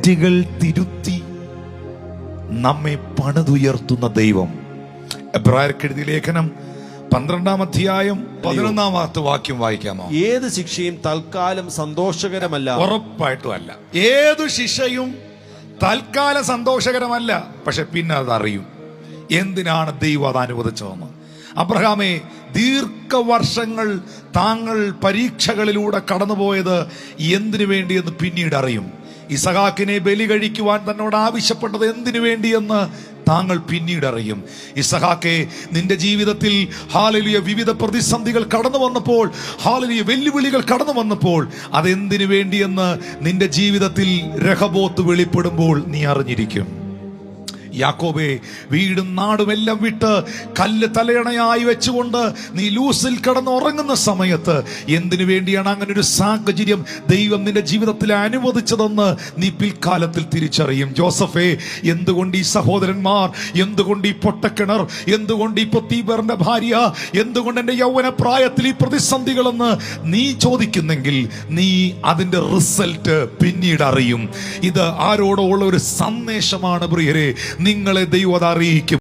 തെറ്റുകൾ തിരുത്തി നമ്മെ പണിതുയർത്തുന്ന ദൈവം. എബ്രായർക്കെഴുതിയ ലേഖനം 12-ാം അധ്യായം 11-ാമത്തെ വാക്യം വായിക്കാമോ? ഏത് ശിക്ഷയും തൽക്കാലം സന്തോഷകരമല്ല. ഉറപ്പായിട്ടും അല്ല. ഏതു ശിക്ഷയും തൽക്കാലം സന്തോഷകരമല്ല. പക്ഷെ പിന്നെ അതറിയും എന്തിനാണ് ദൈവം അത് അനുവദിച്ചതെന്ന്. അബ്രഹാമേ, ദീർഘവർഷങ്ങൾ താങ്കൾ പരീക്ഷകളിലൂടെ കടന്നുപോയത് എന്തിനു വേണ്ടിയെന്ന് പിന്നീട് അറിയും. ഇസഹാക്കിനെ ബലി കഴിക്കുവാൻ തന്നോട് ആവശ്യപ്പെട്ടത് എന്തിനു വേണ്ടിയെന്ന് താങ്കൾ പിന്നീട് അറിയും. ഇസഹാക്കെ, നിന്റെ ജീവിതത്തിൽ ഹല്ലേലൂയ വിവിധ പ്രതിസന്ധികൾ കടന്നു വന്നപ്പോൾ, ഹല്ലേലൂയ വെല്ലുവിളികൾ കടന്നു വന്നപ്പോൾ അതെന്തിനു വേണ്ടിയെന്ന് നിന്റെ ജീവിതത്തിൽ രഹബോത്ത് വെളിപ്പെടുമ്പോൾ നീ അറിഞ്ഞിരിക്കും. യാക്കോബേ, വീടും നാടും എല്ലാം വിട്ട് കല്ല് തലയണയായി വെച്ചുകൊണ്ട് നീ ലൂസിൽ കിടന്ന് ഉറങ്ങുന്ന സമയത്ത് എന്തിനു വേണ്ടിയാണ് അങ്ങനെ ഒരു സാഹചര്യം ദൈവം നിന്റെ ജീവിതത്തിൽ അനുവദിച്ചതെന്ന് നീ പിൽക്കാലത്തിൽ തിരിച്ചറിയും. ജോസഫേ, എന്തുകൊണ്ട് ഈ സഹോദരന്മാർ, എന്തുകൊണ്ട് ഈ പൊട്ടക്കിണർ, എന്തുകൊണ്ട് ഈ പൊത്തീബറിന്റെ ഭാര്യ, എന്തുകൊണ്ട് എൻ്റെ യൗവന പ്രായത്തിൽ ഈ പ്രതിസന്ധികളെന്ന് നീ ചോദിക്കുന്നെങ്കിൽ നീ അതിന്റെ റിസൾട്ട് പിന്നീട് അറിയും. ഇത് ആരോടോ ഉള്ള ഒരു സന്ദേശമാണ് പ്രിയരെ. നിങ്ങളെ ദൈവം അറിയിക്കും.